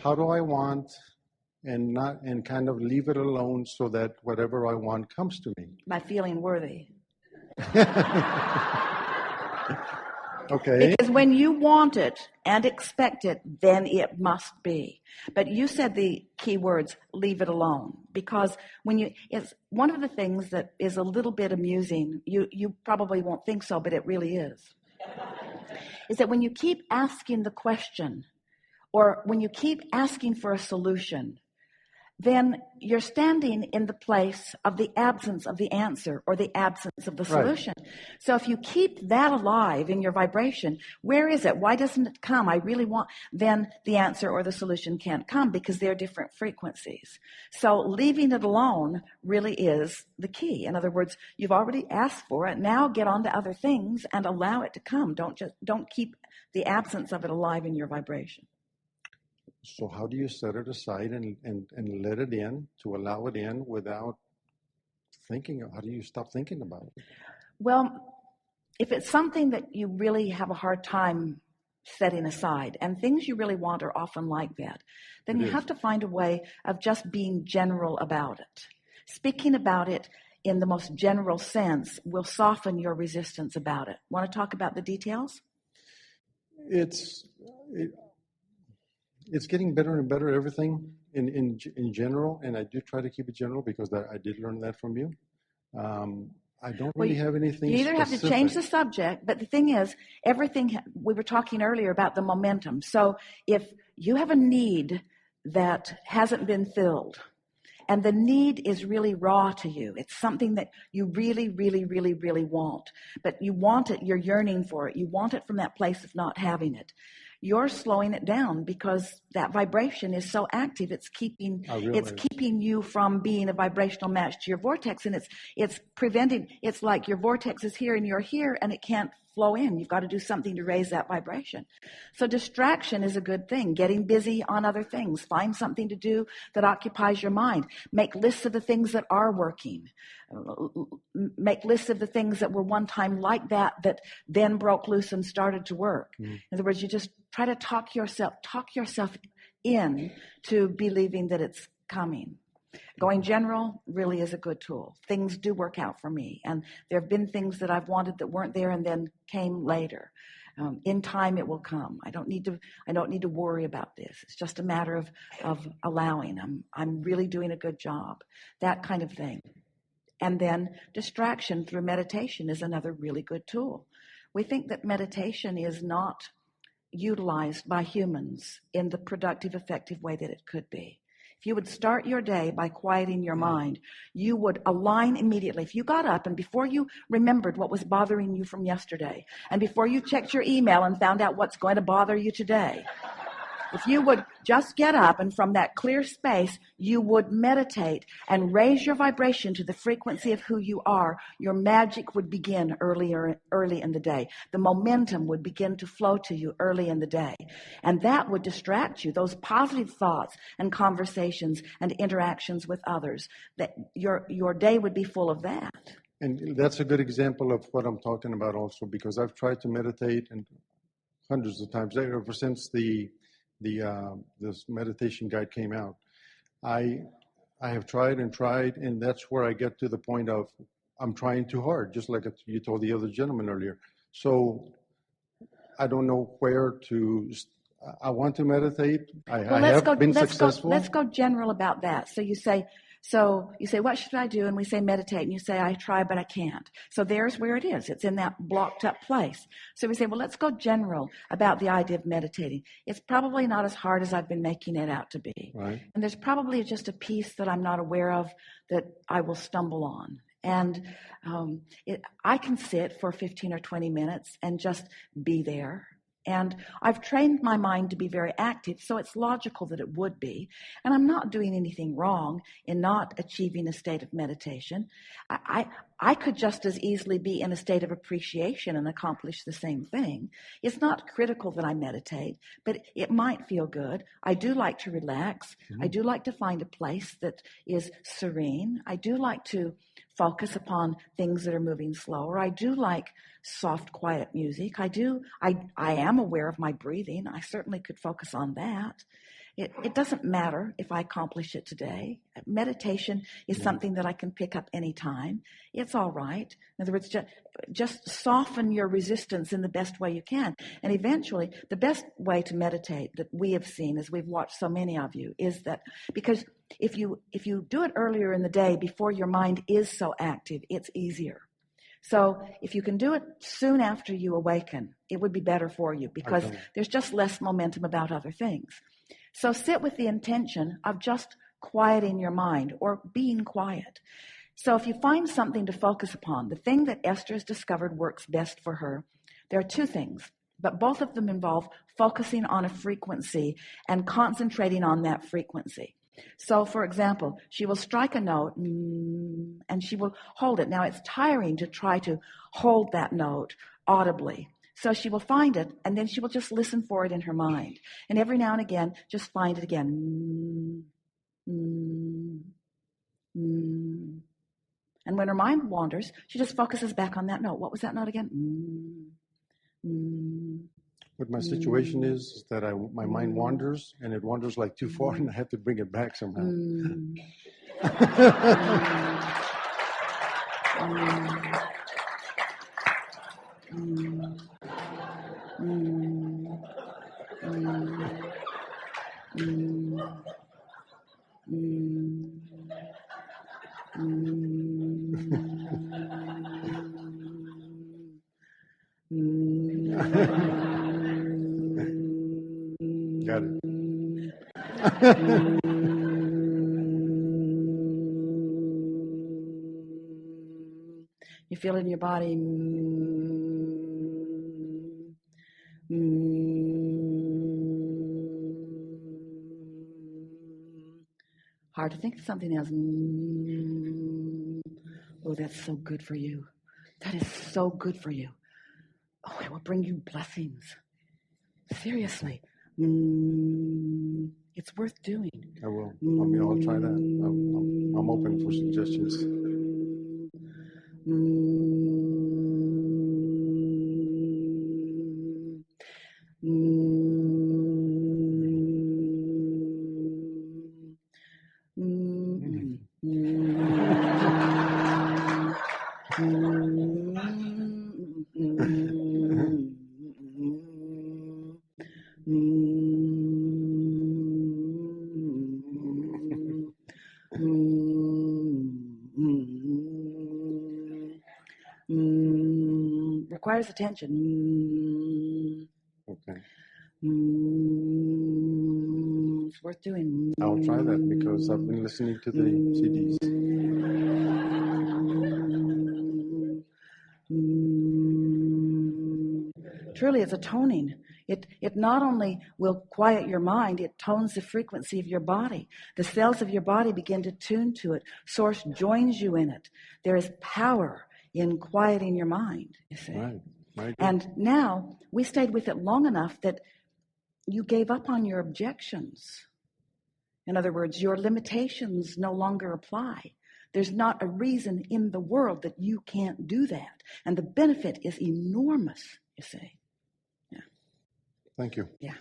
how do I want, and kind of leave it alone so that whatever I want comes to me. By feeling worthy. Okay. Because when you want it and expect it, then it must be. But you said the key words, leave it alone. Because it's one of the things that is a little bit amusing, you probably won't think so, but it really is that when you keep asking the question, or when you keep asking for a solution, then you're standing in the place of the absence of the answer or the absence of the solution. Right. So if you keep that alive in your vibration, where is it? Why doesn't it come? I really want, then the answer or the solution can't come because they're different frequencies. So leaving it alone really is the key. In other words, you've already asked for it. Now get on to other things and allow it to come. Don't keep the absence of it alive in your vibration. So how do you set it aside and let it in, to allow it in without thinking? How do you stop thinking about it? Well, if it's something that you really have a hard time setting aside, and things you really want are often like that, then you have to find a way of just being general about it. Speaking about it in the most general sense will soften your resistance about it. Want to talk about the details? It's getting better and better, everything in general, and I do try to keep it general because I did learn that from you. I don't really have anything You either specific. have to change the subject, but the thing is, everything, we were talking earlier about the momentum. So if you have a need that hasn't been filled, and the need is really raw to you, it's something that you really, really, really, really want, but you want it, you're yearning for it, you want it from that place of not having it. You're slowing it down because that vibration is so active. It's keeping you from being a vibrational match to your vortex, and it's preventing. It's like your vortex is here and you're here, and it can't flow in. You've got to do something to raise that vibration. So distraction is a good thing. Getting busy on other things. Find something to do that occupies your mind. Make lists of the things that are working. Make lists of the things that were one time like that then broke loose and started to work. In other words, you just try to talk yourself in to believing that it's coming. Going general really is a good tool. Things do work out for me, and there have been things that I've wanted that weren't there and then came later. In time, it will come. I don't need to worry about this. It's just a matter of allowing. I'm really doing a good job. That kind of thing. And then distraction through meditation is another really good tool. We think that meditation is not utilized by humans in the productive, effective way that it could be. If you would start your day by quieting your mind, you would align immediately. If you got up and before you remembered what was bothering you from yesterday, and before you checked your email and found out what's going to bother you today, if you would just get up and from that clear space, you would meditate and raise your vibration to the frequency of who you are, your magic would begin early in the day. The momentum would begin to flow to you early in the day. And that would distract you. Those positive thoughts and conversations and interactions with others, that your day would be full of that. And that's a good example of what I'm talking about also, because I've tried to meditate and hundreds of times ever since this meditation guide came out. I have tried, and that's where I get to the point of I'm trying too hard, just like you told the other gentleman earlier. So I don't know where to. I want to meditate. I have been successful. Let's go general about that. So you say, what should I do? And we say meditate. And you say, I try, but I can't. So there's where it is. It's in that blocked up place. So we say, well, let's go general about the idea of meditating. It's probably not as hard as I've been making it out to be. Right. And there's probably just a piece that I'm not aware of that I will stumble on. And I can sit for 15 or 20 minutes and just be there. And I've trained my mind to be very active, so it's logical that it would be. And I'm not doing anything wrong in not achieving a state of meditation. I could just as easily be in a state of appreciation and accomplish the same thing. It's not critical that I meditate, but it might feel good. I do like to relax. I do like to find a place that is serene. I do like to focus upon things that are moving slower. I do like soft, quiet music. I am aware of my breathing. I certainly could focus on that. It doesn't matter if I accomplish it today. Meditation is something that I can pick up anytime. It's all right. In other words, just soften your resistance in the best way you can. And eventually, the best way to meditate that we have seen, as we've watched so many of you, is that because if you do it earlier in the day before your mind is so active, it's easier. So if you can do it soon after you awaken, it would be better for you because there's just less momentum about other things. So sit with the intention of just quieting your mind or being quiet. So if you find something to focus upon, the thing that Esther has discovered works best for her, there are two things, but both of them involve focusing on a frequency and concentrating on that frequency. So, for example, she will strike a note and she will hold it. Now, it's tiring to try to hold that note audibly. So she will find it, and then she will just listen for it in her mind. And every now and again, just find it again. And when her mind wanders, she just focuses back on that note. What was that note again? But my situation is that my mind wanders, and it wanders like too far, and I have to bring it back somehow. Got it. You feel it in your body. Hard to think of something else. Oh, that's so good for you. That is so good for you. Oh, it will bring you blessings. Seriously. It's worth doing. I will. I'll try that. I'm open for suggestions. Requires attention. Okay. It's worth doing. I'll try that because I've been listening to the CDs. Truly, it's a toning. It not only will quiet your mind, it tones the frequency of your body. The cells of your body begin to tune to it. Source joins you in it. There is power in quieting your mind, you see. Right. And now we stayed with it long enough that you gave up on your objections. In other words, your limitations no longer apply. There's not a reason in the world that you can't do that. And the benefit is enormous, you see. Yeah. Thank you. Yeah.